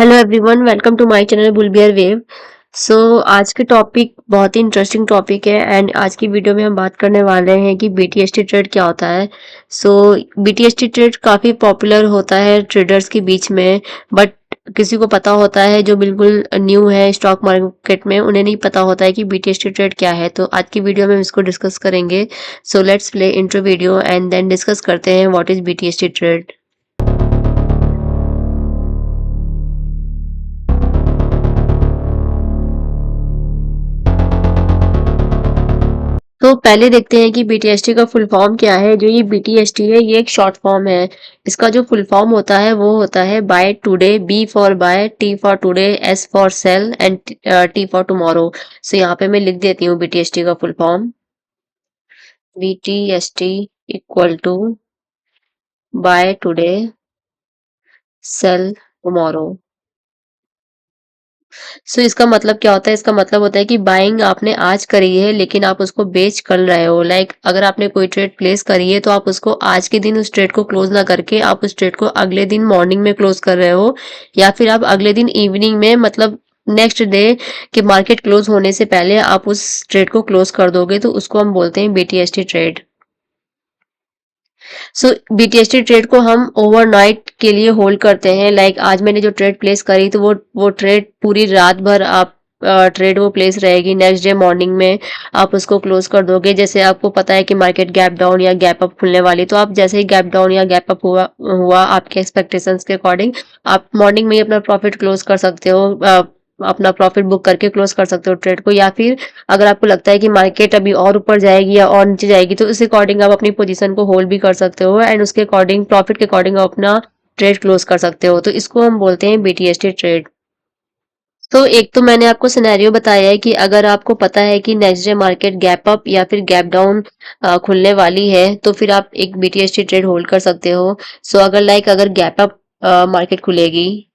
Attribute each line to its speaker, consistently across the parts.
Speaker 1: Hello everyone, welcome to my channel बुलबियर wave. So आज के टॉपिक बहुत ही इंटरेस्टिंग टॉपिक है एंड आज की वीडियो में हम बात करने वाले हैं कि बीटीएसटी ट्रेड क्या होता है। सो बीटीएसटी ट्रेड काफ़ी पॉपुलर होता है ट्रेडर्स के बीच में, बट किसी को पता होता है जो बिल्कुल न्यू है स्टॉक मार्केट में, उन्हें नहीं पता होता है कि बीटीएसटी ट्रेड क्या है। तो आज की वीडियो में हम इसको डिस्कस करेंगे। So let's play intro video and then discuss करते हैं व्हाट इज बीटीएसटी ट्रेड। तो पहले देखते हैं कि बीटीएसटी का फुल फॉर्म क्या है। जो ये बीटीएसटी है ये एक शॉर्ट फॉर्म है। इसका जो फुल फॉर्म होता है वो होता है buy today, B for buy, T for today, S for sell and T for tomorrow. So यहाँ पे मैं लिख देती हूँ बीटीएसटी का full form. BTST equal to buy today, sell tomorrow. So इसका मतलब क्या होता है? इसका मतलब होता है कि बाइंग आपने आज करी है लेकिन आप उसको बेच कल रहे हो। अगर आपने कोई ट्रेड प्लेस करी है तो आप उसको आज के दिन उस ट्रेड को क्लोज ना करके आप उस ट्रेड को अगले दिन मॉर्निंग में क्लोज कर रहे हो, या फिर आप अगले दिन इवनिंग में, मतलब नेक्स्ट डे के मार्केट क्लोज होने से पहले आप उस ट्रेड को क्लोज कर दोगे, तो उसको हम बोलते हैं बीटीएसटी ट्रेड। सो बीटीएसटी ट्रेड को हम ओवरनाइट के लिए होल्ड करते हैं। आज मैंने जो ट्रेड प्लेस करी तो वो ट्रेड पूरी रात भर आप ट्रेड वो प्लेस रहेगी। नेक्स्ट डे मॉर्निंग में आप उसको क्लोज कर दोगे। जैसे आपको पता है कि मार्केट गैप डाउन या गैप अप खुलने वाली, तो आप जैसे ही गैप डाउन या गैप अप हुआ हुआ आपके एक्सपेक्टेशंस के अकॉर्डिंग आप मॉर्निंग में ही अपना प्रॉफिट क्लोज कर सकते हो। अपना प्रॉफिट बुक करके क्लोज कर सकते हो ट्रेड को, या फिर अगर आपको लगता है कि मार्केट अभी और ऊपर जाएगी या और नीचे जाएगी तो उस अकॉर्डिंग आप अपनी पोजीशन को होल्ड भी कर सकते हो एंड उसके अकॉर्डिंग प्रॉफिट के अकॉर्डिंग आप अपना ट्रेड क्लोज कर सकते हो। तो इसको हम बोलते हैं बीटीएसटी ट्रेड। तो एक तो मैंने आपको सिनेरियो बताया है कि अगर आपको पता है कि next day market gap up या फिर गैप डाउन खुलने वाली है तो फिर आप एक बीटीएसटी ट्रेड होल्ड कर सकते हो। सो अगर गैप अप मार्केट खुलेगी,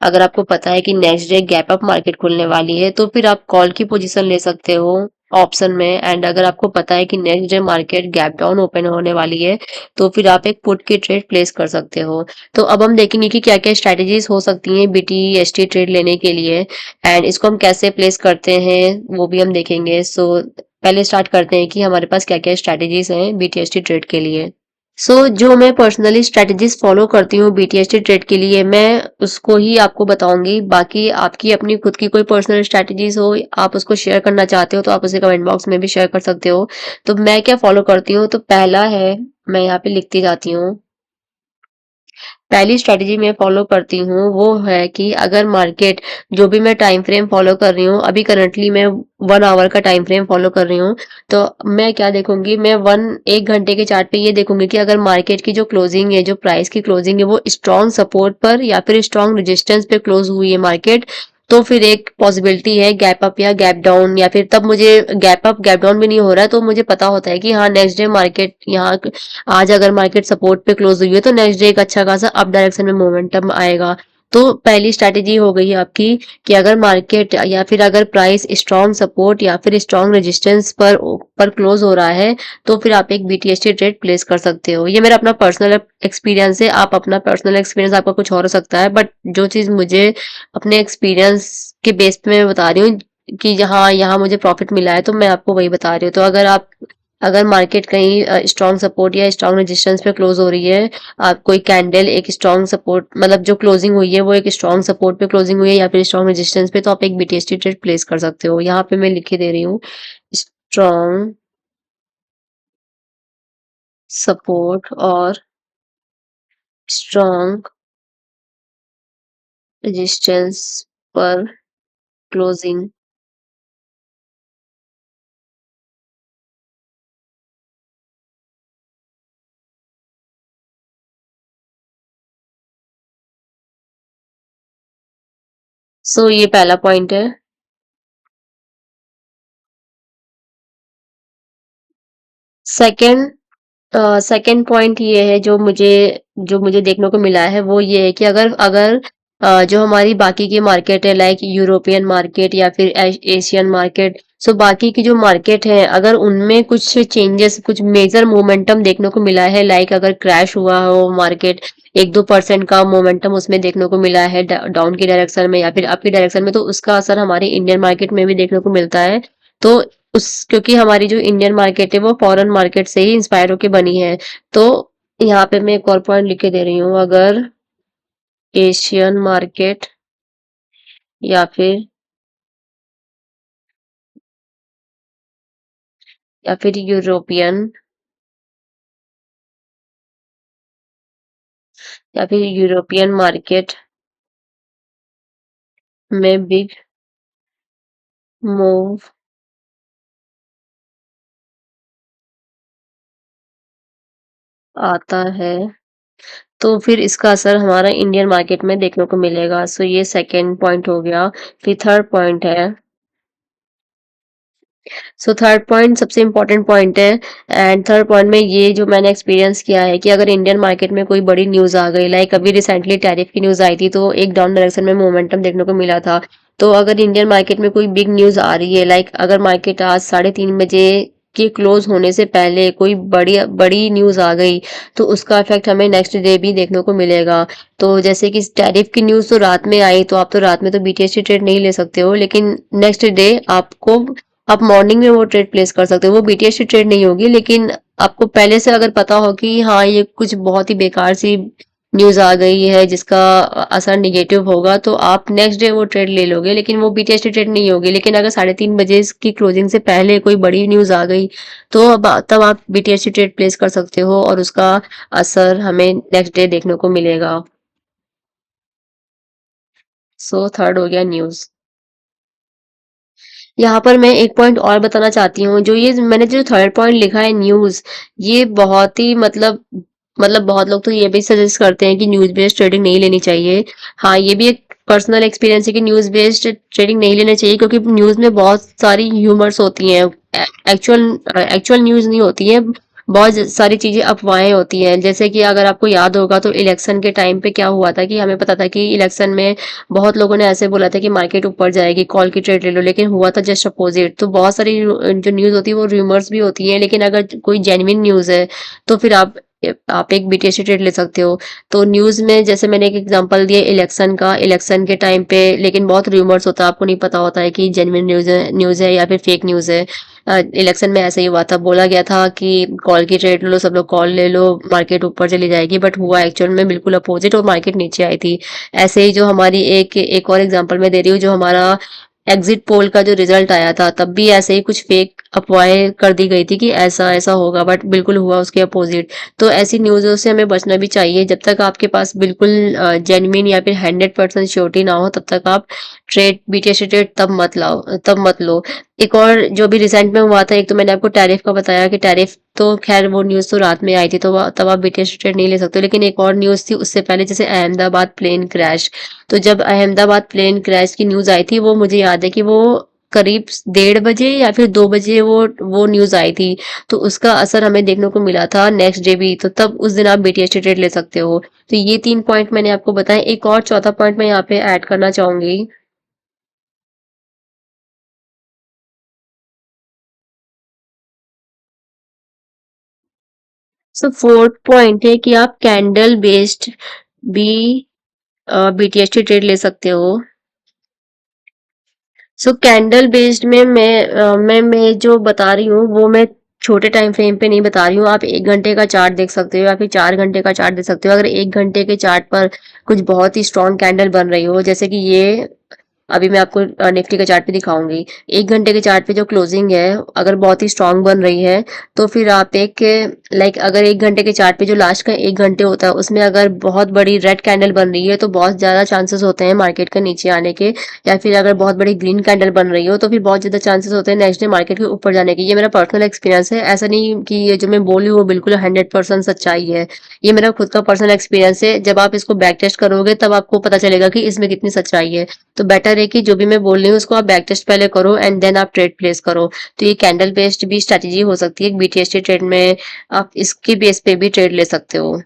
Speaker 1: अगर आपको पता है कि next day gap up market खुलने वाली है तो फिर आप कॉल की पोजीशन ले सकते हो ऑप्शन में। एंड अगर आपको पता है कि next day market gap down open होने वाली है तो फिर आप एक पुट की ट्रेड प्लेस कर सकते हो। तो अब हम देखेंगे कि क्या क्या स्ट्रैटेजीज हो सकती हैं बीटीएसटी ट्रेड लेने के लिए एंड इसको हम कैसे प्लेस करते हैं वो भी हम देखेंगे। सो पहले स्टार्ट करते हैं कि हमारे पास क्या क्या स्ट्रैटेजीज हैं बीटीएसटी ट्रेड के लिए। जो मैं पर्सनली स्ट्रेटजीज फॉलो करती हूँ बीटीएसटी ट्रेड के लिए, मैं उसको ही आपको बताऊंगी। बाकी आपकी अपनी खुद की कोई पर्सनल स्ट्रेटजीज हो, आप उसको शेयर करना चाहते हो तो आप उसे कमेंट बॉक्स में भी शेयर कर सकते हो। तो मैं क्या फॉलो करती हूँ, तो पहला है, मैं यहाँ पे लिखती जाती हूँ। पहली स्ट्रेटजी मैं फॉलो करती हूँ वो है कि अगर मार्केट, जो भी मैं टाइम फ्रेम फॉलो कर रही हूँ, अभी करंटली मैं 1 आवर का टाइम फ्रेम फॉलो कर रही हूँ। तो मैं क्या देखूंगी, मैं 1 घंटे के चार्ट पे ये देखूंगी कि अगर मार्केट की जो क्लोजिंग है, जो प्राइस की क्लोजिंग है, वो स्ट्रॉन्ग सपोर्ट पर या फिर स्ट्रॉन्ग रेजिस्टेंस पे क्लोज हुई है मार्केट, तो फिर एक पॉसिबिलिटी है गैप अप या गैप डाउन, या फिर तब मुझे गैप अप गैप डाउन भी नहीं हो रहा है तो मुझे पता होता है कि हाँ नेक्स्ट डे मार्केट यहाँ, आज अगर मार्केट सपोर्ट पे क्लोज हुई है तो नेक्स्ट डे एक अच्छा खासा अप डायरेक्शन में मोमेंटम आएगा। तो पहली स्ट्रैटेजी हो गई आपकी कि अगर मार्केट या फिर अगर प्राइस स्ट्रॉन्ग सपोर्ट या फिर स्ट्रॉन्ग रेजिस्टेंस पर क्लोज हो रहा है तो फिर आप एक बीटीएसटी ट्रेड प्लेस कर सकते हो। ये मेरा अपना पर्सनल एक्सपीरियंस है। आप अपना पर्सनल एक्सपीरियंस आपका कुछ और हो सकता है, बट जो चीज मुझे अपने एक्सपीरियंस के बेस पे मैं बता रही हूँ कि यहाँ यहाँ मुझे प्रॉफिट मिला है तो मैं आपको वही बता रही हूँ। तो अगर मार्केट कहीं स्ट्रॉन्ग सपोर्ट या स्ट्रॉन्ग रेजिस्टेंस पे क्लोज हो रही है, आप कोई कैंडल एक स्ट्रॉन्ग सपोर्ट, मतलब जो क्लोजिंग हुई है वो एक स्ट्रॉन्ग सपोर्ट पे क्लोजिंग हुई है या फिर स्ट्रॉन्ग रेजिस्टेंस पे, तो आप एक बीटीएसटी ट्रेड प्लेस कर सकते हो। यहाँ पे मैं लिख के दे रही हूँ स्ट्रॉन्ग सपोर्ट और स्ट्रॉन्ग रेजिस्टेंस पर क्लोजिंग। ये पहला पॉइंट है। सेकंड सेकंड पॉइंट ये है, जो मुझे देखने को मिला है वो ये है कि अगर अगर जो हमारी बाकी की मार्केट है, लाइक यूरोपियन मार्केट या फिर एशियन मार्केट, बाकी की जो मार्केट है अगर उनमें कुछ चेंजेस, कुछ मेजर मोमेंटम देखने को मिला है, लाइक अगर क्रैश हुआ हो मार्केट 1-2% का मोमेंटम उसमें देखने को मिला है डाउन की डायरेक्शन में या फिर अप की डायरेक्शन में, तो उसका असर हमारे इंडियन मार्केट में भी देखने को मिलता है। तो उस क्योंकि हमारी जो इंडियन मार्केट है वो फॉरेन मार्केट से ही इंस्पायर होके बनी है। तो यहाँ पे मैं एक और पॉइंट लिख के दे रही हूँ, अगर एशियन मार्केट या फिर यूरोपियन मार्केट में बिग मूव आता है तो फिर इसका असर हमारा इंडियन मार्केट में देखने को मिलेगा। सो ये सेकंड पॉइंट हो गया। फिर थर्ड पॉइंट है, सो थर्ड पॉइंट सबसे इम्पोर्टेंट पॉइंट है। एंड थर्ड पॉइंट में ये जो मैंने एक्सपीरियंस किया है कि अगर इंडियन मार्केट में कोई बड़ी न्यूज़ आ गई, लाइक अभी रिसेंटली टैरिफ की न्यूज़ आई थी तो एक डाउन डायरेक्शन में मोमेंटम देखने को मिला था। तो अगर इंडियन मार्केट में कोई बिग न्यूज़ आ रही है, लाइक अगर मार्केट आज 3:30 बजे के क्लोज होने से पहले कोई बड़ी बड़ी न्यूज़ आ गई तो उसका इफेक्ट हमें नेक्स्ट डे भी देखने को मिलेगा। तो जैसे कि टैरिफ की न्यूज़ तो रात में आई तो आप तो रात में तो बीटीएस ट्रेड नहीं ले सकते हो, लेकिन नेक्स्ट डे आपको आप मॉर्निंग में वो ट्रेड प्लेस कर सकते हो। वो बीटीएस की ट्रेड नहीं होगी, लेकिन आपको पहले से अगर पता हो कि हाँ ये कुछ बहुत ही बेकार सी न्यूज़ आ गई है जिसका असर निगेटिव होगा, तो आप नेक्स्ट डे वो ट्रेड ले लोगे, लेकिन वो बीटीएस की ट्रेड नहीं होगी। लेकिन अगर 3:30 बजे की क्लोजिंग से पहले कोई बड़ी न्यूज़ आ गई तो अब तब आप बीटीएस की ट्रेड प्लेस कर सकते हो और उसका असर हमें नेक्स्ट डे देखने को मिलेगा। सो थर्ड हो गया न्यूज़। यहाँ पर मैं एक पॉइंट और बताना चाहती हूँ, जो ये मैंने जो थर्ड पॉइंट लिखा है न्यूज़, ये बहुत ही मतलब बहुत लोग तो ये भी सजेस्ट करते हैं कि न्यूज़ बेस्ड ट्रेडिंग नहीं लेनी चाहिए। हाँ, ये भी एक पर्सनल एक्सपीरियंस है कि न्यूज़ बेस्ड ट्रेडिंग नहीं लेना चाहिए, क्योंकि न्यूज़ में बहुत सारी ह्यूमर्स होती हैं। एक्चुअल एक्चुअल न्यूज़ नहीं होती है। बहुत सारी चीजें अफवाहें होती हैं। जैसे कि अगर आपको याद होगा तो इलेक्शन के टाइम पे क्या हुआ था कि हमें पता था कि इलेक्शन में बहुत लोगों ने ऐसे बोला था कि मार्केट ऊपर जाएगी, कॉल की ट्रेड ले लो, लेकिन हुआ था जस्ट अपोजिट। तो बहुत सारी जो न्यूज़ होती है वो रूमर्स भी होती हैं, लेकिन अगर कोई जेन्युइन न्यूज़ है तो फिर आप एक बीटीएस ट्रेड ले सकते हो। तो न्यूज़ में जैसे मैंने एक एग्जांपल दिया इलेक्शन का, इलेक्शन के टाइम पे लेकिन बहुत रूमर्स होता है, आपको नहीं पता होता है कि जेन्युइन न्यूज़ है या फिर फेक न्यूज़ है। इलेक्शन में ऐसा ही हुआ था, बोला गया था कि कॉल की ट्रेड लो, सब लोग कॉल ले लो, मार्केट ऊपर चली जाएगी, बट हुआ एक्चुअल में बिल्कुल अपोजिट और मार्केट नीचे आई थी। ऐसे ही जो हमारी एक और एग्जांपल मैं दे रही हूँ, जो हमारा एग्जिट पोल का जो रिजल्ट आया था तब भी ऐसे ही कुछ फेक अफवाहें कर दी गई थी कि ऐसा ऐसा होगा, बट बिल्कुल हुआ उसके अपोजिट। तो ऐसी न्यूज़ों से हमें बचना भी चाहिए। जब तक आपके पास बिल्कुल जेन्युइन या फिर 100% श्योरिटी ना हो तब तक आप बीटीएस ट्रेड तब मत लो। एक और जो भी रिसेंट में हुआ था, एक तो मैंने आपको टैरिफ का बताया कि टैरिफ तो खैर वो न्यूज़ तो रात में आई थी तो तब आप बीटीएस ट्रेड नहीं ले सकते, लेकिन एक और न्यूज़ थी उससे पहले, जैसे अहमदाबाद प्लेन क्रैश। तो जब अहमदाबाद प्लेन क्रैश की न्यूज़ आई थी वो मुझे याद है कि वो करीब 1:30 बजे या फिर 2 बजे वो न्यूज़ आई थी। तो उसका असर हमें देखने को मिला था नेक्स्ट डे भी, तो तब उस दिन आप बीटीएस ट्रेड ले सकते हो। तो ये 3 पॉइंट मैंने आपको बताए। एक और चौथा पॉइंट मैं यहाँ पे ऐड करना चाहूंगी। सो फोर्थ पॉइंट है कि आप कैंडल बेस्ड भी बीटीएस ट्रेड ले सकते हो। सो कैंडल बेस्ड में मैं जो बता रही हूँ वो मैं छोटे टाइम फ्रेम पे नहीं बता रही हूँ। आप 1 घंटे का चार्ट देख सकते हो या फिर 4 घंटे का चार्ट देख सकते हो। अगर 1 घंटे के चार्ट पर कुछ बहुत ही स्ट्रॉन्ग कैंडल बन रही हो, जैसे कि ये अभी मैं आपको निफ्टी के चार्ट पे दिखाऊंगी। 1 घंटे के चार्ट पे जो क्लोजिंग है अगर बहुत ही स्ट्रांग बन रही है तो फिर आप एक लाइक अगर 1 घंटे के चार्ट पे जो लास्ट का 1 घंटे होता है उसमें अगर बहुत बड़ी रेड कैंडल बन रही है तो बहुत ज्यादा चांसेस होते हैं मार्केट का नीचे आने के। या फिर अगर बहुत बड़ी ग्रीन कैंडल बन रही हो तो फिर बहुत ज्यादा चांसेस होते हैं नेक्स्ट डे मार्केट के ऊपर जाने के। ये मेरा पर्सनल एक्सपीरियंस है, ऐसा नहीं कि ये जो मैं बोली हूँ वो बिल्कुल 100% सच्चाई है। ये मेरा खुद का पर्सनल एक्सपीरियंस है। जब आप इसको बैक टेस्ट करोगे तब आपको पता चलेगा कि इसमें कितनी सच्चाई है। तो बेटर है कि जो भी मैं बोल रही हूँ उसको आप बैक टेस्ट पहले करो एंड देन आप ट्रेड प्लेस करो। तो ये कैंडल बेस्ड भी स्ट्रेटेजी हो सकती है बीटीएसटी ट्रेड में, आप इसके बेस पे भी ट्रेड ले सकते हो।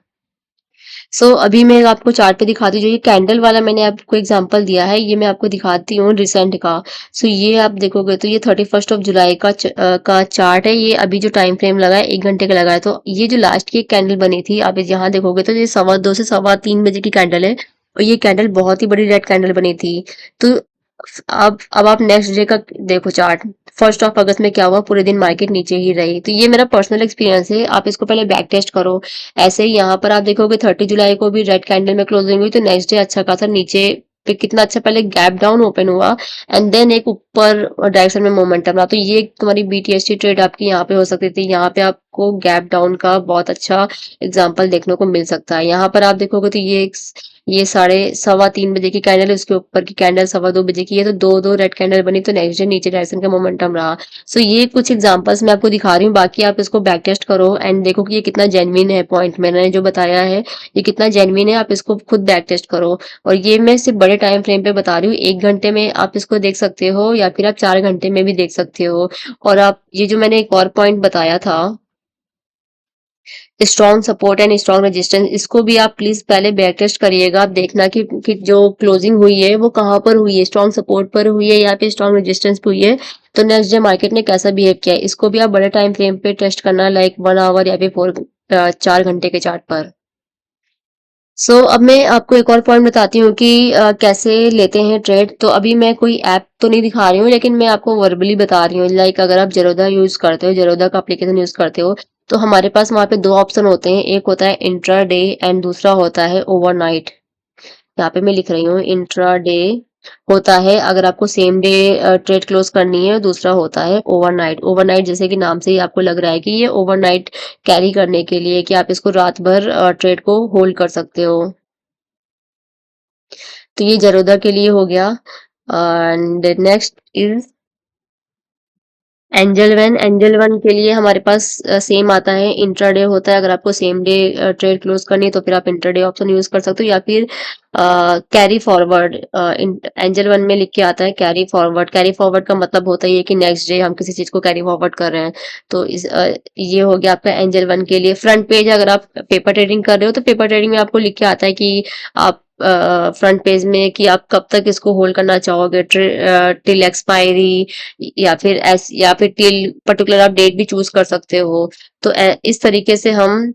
Speaker 1: अभी मैं आपको चार्ट पे दिखाती हूँ, जो ये कैंडल वाला मैंने आपको एग्जांपल दिया है, ये मैं आपको दिखाती हूँ रिसेंट का। ये आप देखोगे तो ये 31st ऑफ जुलाई का चार्ट है। ये अभी जो टाइम फ्रेम लगा है 1 घंटे का लगा है। तो ये जो लास्ट की एक कैंडल बनी थी, आप यहाँ देखोगे तो ये 2:15 से 3:15 बजे की कैंडल है, और ये कैंडल बहुत ही बड़ी रेड कैंडल बनी थी। तो अब आप नेक्स्ट डे का देखो चार्ट। 1st ऑफ अगस्त में क्या हुआ, पूरे दिन मार्केट नीचे ही रही। तो ये मेरा पर्सनल एक्सपीरियंस है, आप इसको पहले बैक टेस्ट करो। ऐसे ही यहाँ पर आप देखोगे 30 जुलाई को भी रेड कैंडल में क्लोजिंग हुई, तो नेक्स्ट डे अच्छा खासा नीचे पे कितना अच्छा पहले गैप डाउन ओपन हुआ, एंड देन एक ऊपर डायरेक्शन में मोमेंटम रहा। तो ये एक तुम्हारी बीटीएसटी ट्रेड आपकी यहाँ पे हो सकती थी। यहाँ पे आपको गैप डाउन का बहुत अच्छा एग्जाम्पल देखने को मिल सकता है। यहाँ पर आप देखोगे तो ये 3:15 बजे की कैंडल है, उसके ऊपर की कैंडल 2:15 बजे की है, तो दो दो रेड कैंडल बनी, तो नेक्स्ट डे नीचे डायरेक्शन का मोमेंटम रहा। ये कुछ एग्जांपल्स मैं आपको दिखा रही हूँ, बाकी आप इसको बैक टेस्ट करो एंड देखो कि ये कितना जेन्युइन है। पॉइंट मैंने जो बताया है ये कितना जेन्युइन है, आप इसको खुद बैक टेस्ट करो। और ये मैं सिर्फ बड़े टाइम फ्रेम पे बता रही हूँ, 1 घंटे में आप इसको देख सकते हो या फिर आप 4 घंटे में भी देख सकते हो। और आप ये जो मैंने एक और पॉइंट बताया था, strong support and strong resistance, इसको भी आप प्लीज पहले बैक टेस्ट करिएगा। आप देखना कि जो क्लोजिंग हुई है वो कहाँ पर हुई है, स्ट्रॉन्ग सपोर्ट पर हुई है या फिर स्ट्रॉन्ग रेजिस्टेंस पे हुई है। तो नेक्स्ट डे मार्केट ने कैसा बिहेव किया है, इसको भी आप बड़े टाइम फ्रेम पे टेस्ट करना, लाइक 1 आवर या फिर 4 घंटे के चार्ट पर। अब मैं आपको एक और पॉइंट बताती हूँ कि कैसे लेते हैं ट्रेड। तो अभी मैं कोई ऐप तो नहीं दिखा रही हूँ, लेकिन मैं आपको वर्बली बता रही हूँ। लाइक अगर आप जेरोदा यूज करते हो, जेरोदा का एप्लीकेशन यूज करते हो, तो हमारे पास वहाँ पे दो ऑप्शन होते हैं। एक होता है इंट्रा डे एंड दूसरा होता है ओवरनाइट। यहाँ पे मैं लिख रही हूँ, इंट्रा डे होता है अगर आपको सेम डे ट्रेड क्लोज करनी है, दूसरा होता है ओवरनाइट। ओवरनाइट जैसे कि नाम से ही आपको लग रहा है कि ये ओवरनाइट कैरी करने के लिए, कि आप इसको रात भर ट्रेड को होल्ड कर सकते हो। तो ये जरोधा के लिए हो गया। And next is angel one के लिए हमारे पास सेम आता है, इंट्राडे होता है। अगर आपको सेम डे ट्रेड क्लोज करनी है तो फिर आप इंट्राडे ऑप्शन यूज कर सकते हो, या फिर कैरी फॉरवर्ड। एंजल वन में लिख के आता है कैरी फॉरवर्ड। कैरी फॉरवर्ड का मतलब होता है ये कि नेक्स्ट डे हम किसी चीज को कैरी फॉरवर्ड कर रहे हैं। तो ये हो गया आपका एंजल वन के लिए। फ्रंट पेज अगर आप पेपर ट्रेडिंग कर रहे हो तो पेपर ट्रेडिंग में आपको लिख के आता है कि आप फ्रंट पेज में कि आप कब तक इसको होल्ड करना चाहोगे, टिल एक्सपायरी या फिर टिल पर्टिकुलर आप डेट भी चूज कर सकते हो। तो इस तरीके से हम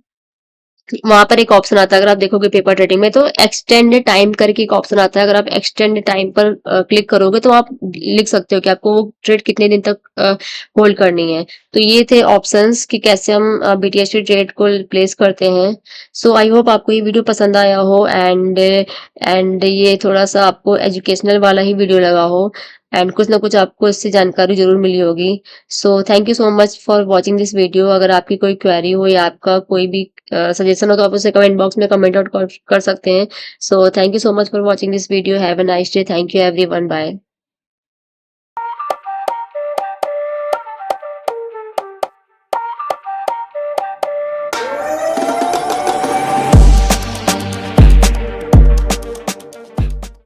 Speaker 1: वहां पर एक ऑप्शन आता है, अगर आप देखोगे पेपर ट्रेडिंग में तो एक्सटेंड टाइम करके एक ऑप्शन आता है। अगर आप एक्सटेंड टाइम पर क्लिक करोगे तो आप लिख सकते हो कि आपको वो ट्रेड कितने दिन तक होल्ड करनी है। तो ये थे ऑप्शंस कि कैसे हम बीटीएसटी ट्रेड को प्लेस करते हैं। आई होप आपको ये वीडियो पसंद आया हो, एंड ये थोड़ा सा आपको एजुकेशनल वाला ही वीडियो लगा हो, एंड कुछ ना कुछ आपको इससे जानकारी जरूर मिली होगी। Thank you so much for watching this video. अगर आपकी कोई क्वेरी हो या आपका कोई भी सजेशन हो तो आप उसे कमेंट बॉक्स में कमेंट आउट कर सकते हैं। Thank you so much for watching this video. Have a nice day. Thank you everyone. Bye.